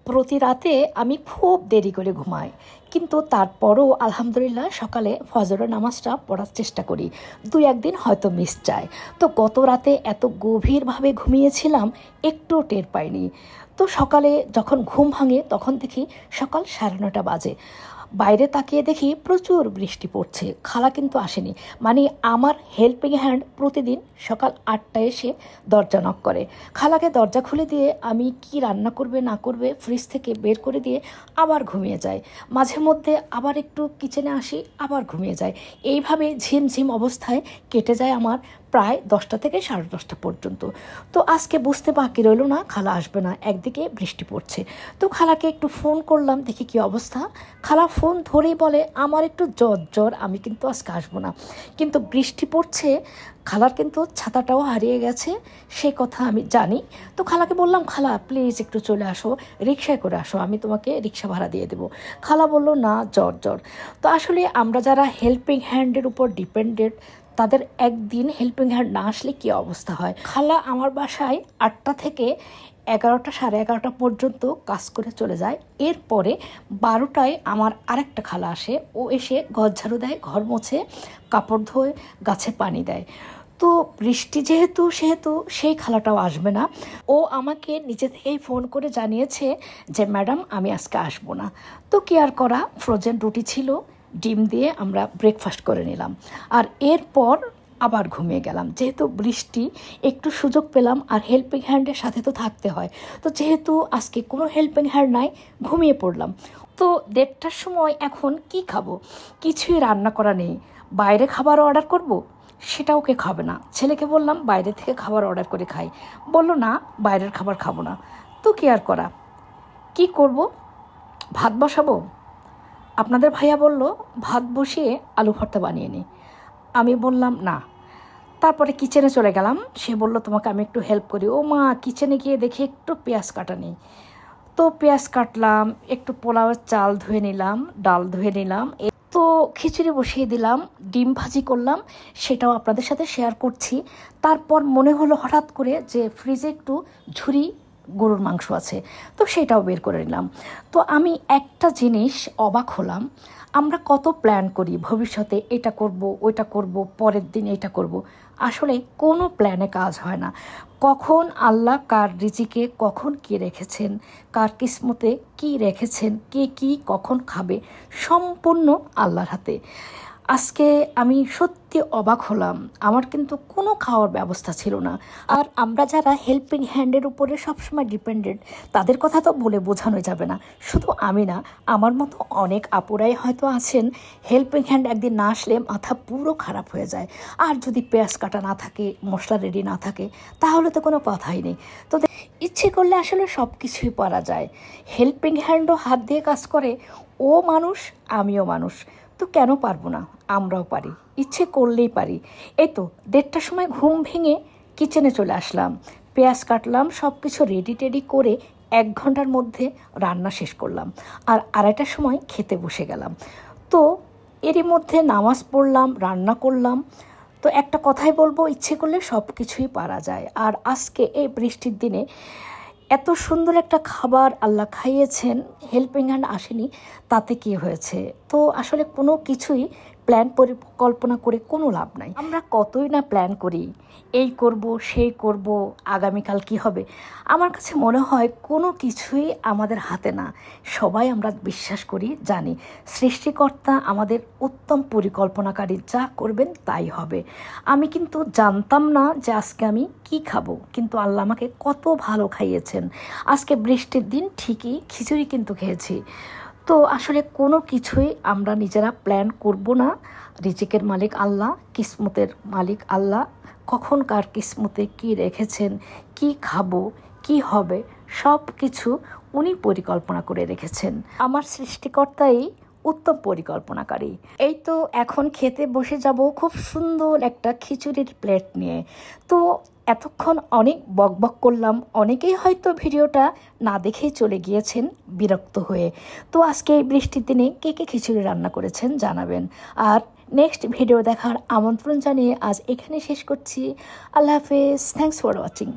প্রতি রাতে আমি খুব দেরি করে ঘুমাই, কিন্তু তারপরও আলহামদুলিল্লাহ সকালে ফজরের নামাজটা পড়ার চেষ্টা করি। দুই একদিন হয়তো মিস যায়। তো গত রাতে এত গভীরভাবে ঘুমিয়েছিলাম, একটুও টের পাইনি। তো সকালে যখন ঘুম ভাঙে তখন দেখি সকাল 9:30 বাজে। বাইরে তাকিয়ে দেখি প্রচুর বৃষ্টি পড়ছে। খালা কিন্তু আসেনি, মানে আমার হেল্পিং হ্যান্ড প্রতিদিন সকাল 8টায় এসে দরজা নক করে। খালাকে দরজা খুলে দিয়ে আমি কি রান্না করবে না করবে ফ্রিজ থেকে বের করে দিয়ে আবার ঘুমিয়ে যাই। মাঝে মধ্যে আবার একটু কিচেনে আসি, আবার ঘুমিয়ে যাই। এইভাবে ঝিমঝিম অবস্থায় কেটে যায় আমার প্রায় 10টা থেকে 10:30 পর্যন্ত। তো আজকে বুঝতে বাকি রইল না খালা আসবে না, একদিকে বৃষ্টি পড়ছে। তো খালাকে একটু ফোন করলাম, দেখি কি অবস্থা। খালা ফোন ধরেই বলে আমার একটু জ্বর, আমি কিন্তু আজকে আসবো না। কিন্তু বৃষ্টি পড়ছে, খালার কিন্তু ছাতাটাও হারিয়ে গেছে, সে কথা আমি জানি। তো খালাকে বললাম, খালা প্লিজ একটু চলে আসো, রিক্সায় করে আসো, আমি তোমাকে রিক্সা ভাড়া দিয়ে দেবো। খালা বলল না, জ্বর। তো আসলে আমরা যারা হেল্পিং হ্যান্ডের উপর ডিপেন্ডেন্ট, তাদের একদিন হেল্পিং হ্যান্ড না আসলে কী অবস্থা হয়। খালা আমার বাসায় 8টা থেকে 11টা 11:30 পর্যন্ত কাজ করে চলে যায়। এরপরে 12টায় আমার আরেকটা খালা আসে, ও এসে ঘর ঝাড়ু দেয়, ঘর মোছে, কাপড় ধোয়, গাছে পানি দেয়। তো বৃষ্টি যেহেতু সেহেতু সেই খালাটাও আসবে না। ও আমাকে নিজে থেকেই ফোন করে জানিয়েছে যে ম্যাডাম আমি আজকে আসবো না। তো কি আর করা, ফ্রোজেন রুটি ছিল, ডিম দিয়ে আমরা ব্রেকফাস্ট করে নিলাম। আর এরপর আবার ঘুমিয়ে গেলাম। যেহেতু বৃষ্টি, একটু সুযোগ পেলাম, আর হেল্পিং হ্যান্ডের সাথে তো থাকতে হয়। তো যেহেতু আজকে কোনো হেল্পিং হ্যান্ড নাই, ঘুমিয়ে পড়লাম। তো 1:30টার সময় এখন কি খাবো, কিছুই রান্না করা নেই। বাইরে খাবার অর্ডার করব, সেটা ওকে খাবে না। ছেলেকে বললাম বাইরে থেকে খাবার অর্ডার করে খাই, বলল না বাইরের খাবার খাবো না। তো কি আর করা, কি করব, ভাত বসাবো। আপনাদের ভাইয়া বলল ভাত বসিয়ে আলু ভর্তা বানিয়ে নি। আমি বললাম না। তারপরে কিচেনে চলে গেলাম, সে বলল তোমাকে আমি একটু হেল্প করি। ও মা, কিচেনে গিয়ে দেখি একটু পেঁয়াজ কাটা নেই। তো পেঁয়াজ কাটলাম, একটু পোলাওয়ের চাল ধুয়ে নিলাম, ডাল ধুয়ে নিলাম, তো খিচুড়ি বসিয়ে দিলাম, ডিম ভাজি করলাম, সেটাও আপনাদের সাথে শেয়ার করছি। তারপর মনে হলো হঠাৎ করে যে ফ্রিজে একটু ঝুরি গরুর মাংস আছে, তো সেটাও বের করে নিলাম। তো আমি একটা জিনিস অবাক হলাম, আমরা কত প্ল্যান করি ভবিষ্যতে, এটা করব ওইটা করব, পরের দিন এটা করব। আসলে কোনো প্ল্যানে কাজ হয় না। কখন আল্লাহ কার রিজিকে কখন কী রেখেছেন, কার কিসমতে কী রেখেছেন, কে কী কখন খাবে, সম্পূর্ণ আল্লাহর হাতে। আজকে আমি সত্যি অবাক হলাম, আমার কিন্তু কোনো খাওয়ার ব্যবস্থা ছিল না। আর আমরা যারা হেল্পিং হ্যান্ডের উপরে সবসময় ডিপেন্ডেন্ট, তাদের কথা তো বলে বোঝানো যাবে না। শুধু আমি না, আমার মতো অনেক আপুরাই হয়তো আছেন, হেল্পিং হ্যান্ড একদিন না আসলে মাথা পুরো খারাপ হয়ে যায়। আর যদি পেঁয়াজ কাটা না থাকে, মশলা রেডি না থাকে, তাহলে তো কোনো কথাই নেই। তো ইচ্ছে করলে আসলে সব কিছুই পারা যায়। হেল্পিং হ্যান্ডও হাত দিয়ে কাজ করে, ও মানুষ আমিও মানুষ, তো কেন পারবো না, আমরাও পারি, ইচ্ছে করলেই পারি। এই তো 1:30টার সময় ঘুম ভেঙে কিচেনে চলে আসলাম, পেঁয়াজ কাটলাম, সব কিছু রেডি টেডি করে 1 ঘন্টার মধ্যে রান্না শেষ করলাম। আর 2:30টার সময় খেতে বসে গেলাম। তো এরই মধ্যে নামাজ পড়লাম, রান্না করলাম। তো একটা কথাই বলবো, ইচ্ছে করলে সব কিছুই পারা যায়। আর আজকে এই বৃষ্টির দিনে এত সুন্দর একটা খাবার আল্লাহ খাইয়েছেন, হেল্পিং হ্যান্ড আসেনি, তাতে কি হয়েছে। তো আসলে কোনো কিছুই প্ল্যান পরিকল্পনা করে কোনো লাভ নাই। আমরা কতই না প্ল্যান করি, এই করব সেই করব, আগামীকাল কি হবে। আমার কাছে মনে হয় কোনো কিছুই আমাদের হাতে না। সবাই আমরা বিশ্বাস করি, জানি সৃষ্টিকর্তা আমাদের উত্তম পরিকল্পনাকারী, যা করবেন তাই হবে। আমি কিন্তু জানতাম না যে আজকে আমি কি খাবো, কিন্তু আল্লাহ আমাকে কত ভালো খাইয়েছেন। আজকে বৃষ্টির দিন ঠিকই খিচুড়ি কিন্তু খেয়েছি। তো আসলে কোনো কিছুই আমরা নিজেরা প্ল্যান করব না। রিজিকের মালিক আল্লাহ, কিসমতের মালিক আল্লাহ, কখন কার কিসমতে কি রেখেছেন, কি খাবো, কি হবে, সব কিছু উনি পরিকল্পনা করে রেখেছেন। আমার সৃষ্টিকর্তাই উত্তম পরিকল্পনাকারী। এই তো এখন খেতে বসে যাব খুব সুন্দর একটা খিচুড়ির প্লেট নিয়ে। তো এতক্ষণ অনেক বকবক করলাম, অনেকেই হয়তো ভিডিওটা না দেখেই চলে গিয়েছেন বিরক্ত হয়ে। তো আজকে এই বৃষ্টির দিনে কে কে খিচুড়ি রান্না করেছেন জানাবেন। আর নেক্সট ভিডিও দেখার আমন্ত্রণ জানিয়ে আজ এখানে শেষ করছি। আল্লাহ হাফেজ, থ্যাংকস ফর ওয়াচিং।